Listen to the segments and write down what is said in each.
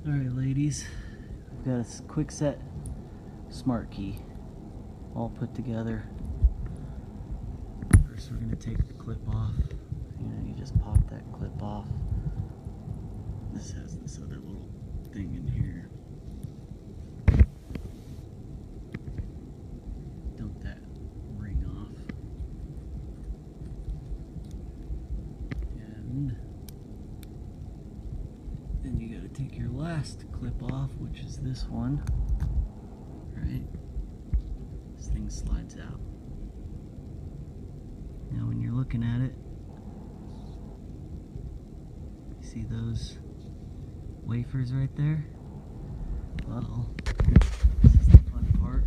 Alright ladies, we've got a quick set smart key all put together. First we're going to take the clip off. You just pop that clip off. This has this other little thing in here. Dump that ring off. And then you got to take your last clip off, which is this one. Right? This thing slides out. Now when you're looking at it, you see those wafers right there? Well, this is the fun part.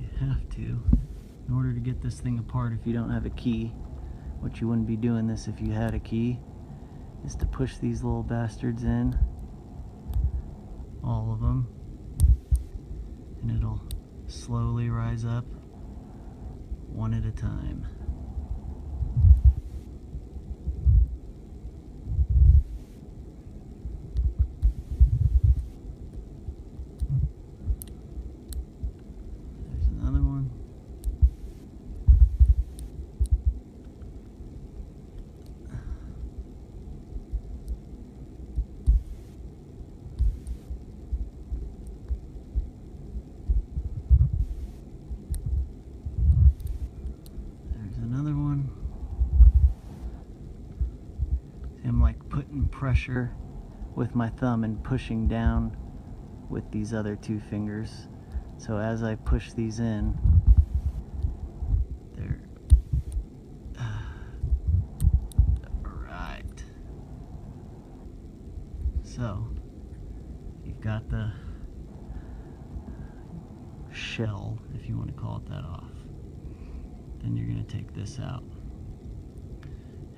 You have to, in order to get this thing apart, if you don't have a key, which you wouldn't be doing this if you had a key, is to push these little bastards in, all of them, and it'll slowly rise up one at a time. There's another one. I'm like putting pressure with my thumb and pushing down with these other two fingers. So as I push these in, they're right. So you've got the shell, if you want to call it that, off. Then you're going to take this out.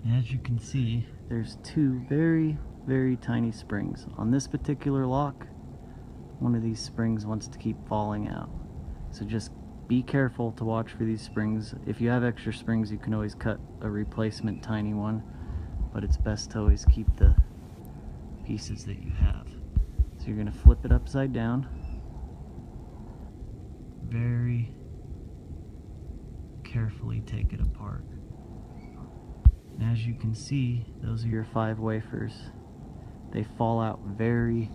And as you can see, there's two very, very tiny springs. On this particular lock, one of these springs wants to keep falling out. So just be careful to watch for these springs. If you have extra springs, you can always cut a replacement tiny one, but it's best to always keep the pieces that you have. So you're going to flip it upside down. Very carefully take it apart. And as you can see, those are your 5 wafers. They fall out very,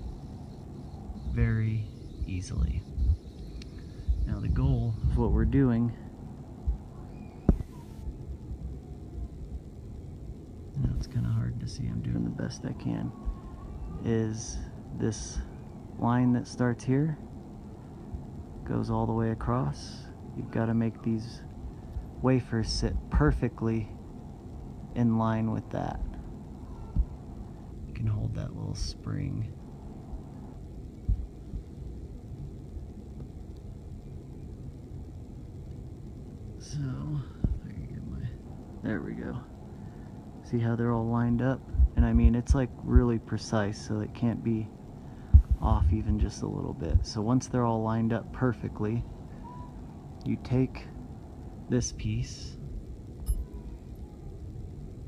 very easily. Now the goal of what we're doing, now it's kind of hard to see, I'm doing the best I can, is this line that starts here, goes all the way across. You've got to make these wafers sit perfectly in line with that. You can hold that little spring. So, if I can get my, there we go. See how they're all lined up? And I mean, it's like really precise, so it can't be off even just a little bit. So once they're all lined up perfectly, you take this piece,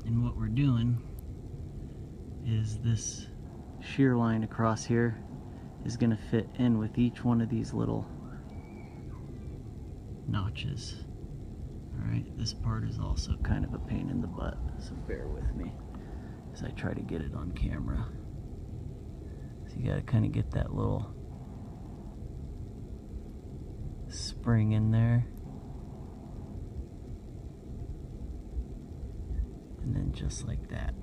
and what we're doing is this shear line across here is going to fit in with each one of these little notches. Alright, this part is also kind of a pain in the butt, so bear with me as I try to get it on camera. So you got to kind of get that little spring in there. And then just like that.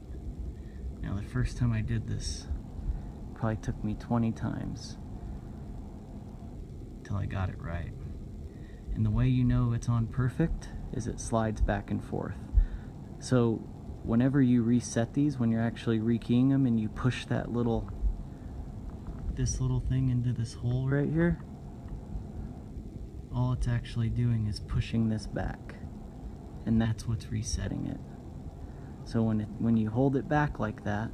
Now the first time I did this, probably took me 20 times till I got it right. And the way you know it's on perfect is it slides back and forth. So whenever you reset these, when you're actually rekeying them and you push that little, this little thing into this hole right here, all it's actually doing is pushing this back, and that's what's resetting it. So when you hold it back like that,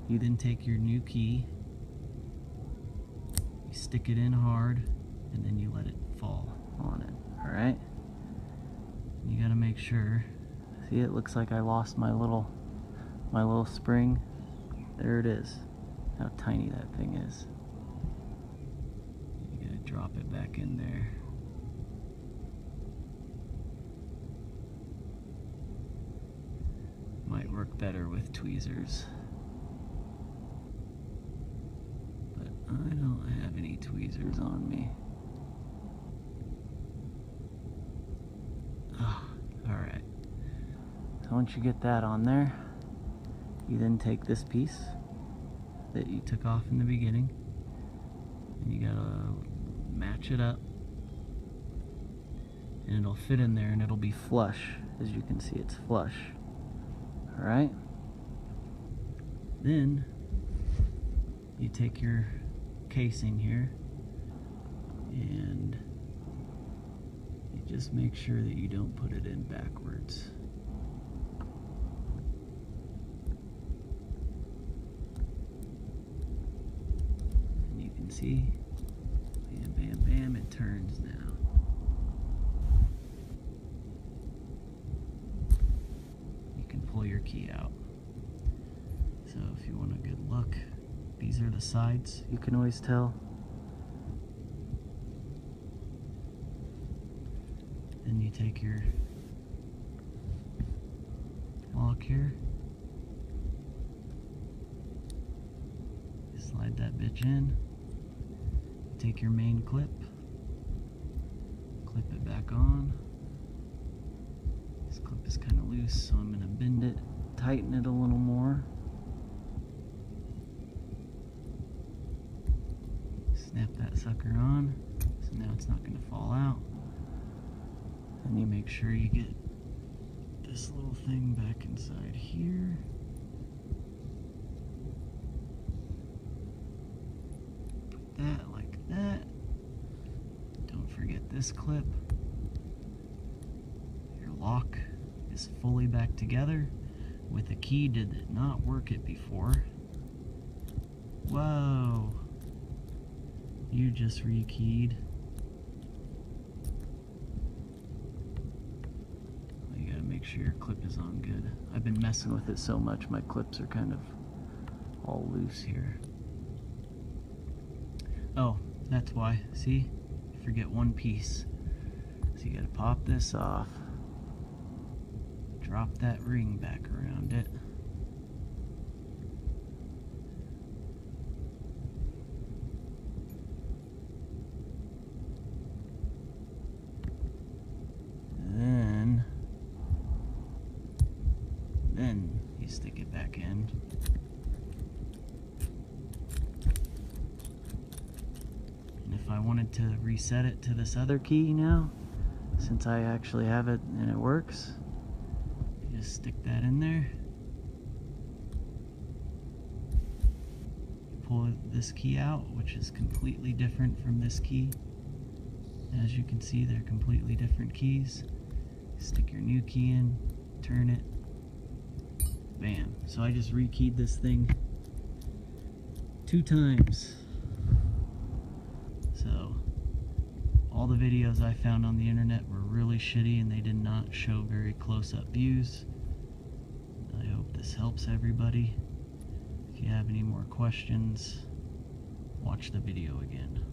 you then take your new key, you stick it in hard, and then you let it fall on it. Alright? You gotta make sure. See, it looks like I lost my little spring. there it is. How tiny that thing is. You gotta drop it back in there. Might work better with tweezers. But I don't have any tweezers on me. Alright. So once you get that on there, you then take this piece that you took off in the beginning, and you gotta match it up, and it'll fit in there and it'll be flush. As you can see, it's flush. Alright? Then you take your casing here and you just make sure that you don't put it in backwards. And you can see, bam, bam, bam, it turns now. You can pull your key out. So if you want a good look, these are the sides, you can always tell. Then you take your lock here, slide that bitch in, take your main clip, clip it back on. This clip is kind of loose, so I'm going to bend it, tighten it a little more. Snap that sucker on, so now it's not going to fall out. And you make sure you get this little thing back inside here. Put that like that. Don't forget this clip. Your lock is fully back together. With a key did not work it before. Whoa! You just rekeyed. Make sure your clip is on good. I've been messing with it so much, my clips are kind of all loose here. Oh, that's why. See? Forget one piece. So you gotta pop this off, drop that ring back around it. Then you stick it back in. And if I wanted to reset it to this other key now, since I actually have it and it works, you just stick that in there. Pull this key out, which is completely different from this key. As you can see, they're completely different keys. Stick your new key in, turn it. Bam. So I just rekeyed this thing 2 times. So all the videos I found on the internet were really shitty and they did not show very close-up views. I hope this helps everybody. If you have any more questions, watch the video again.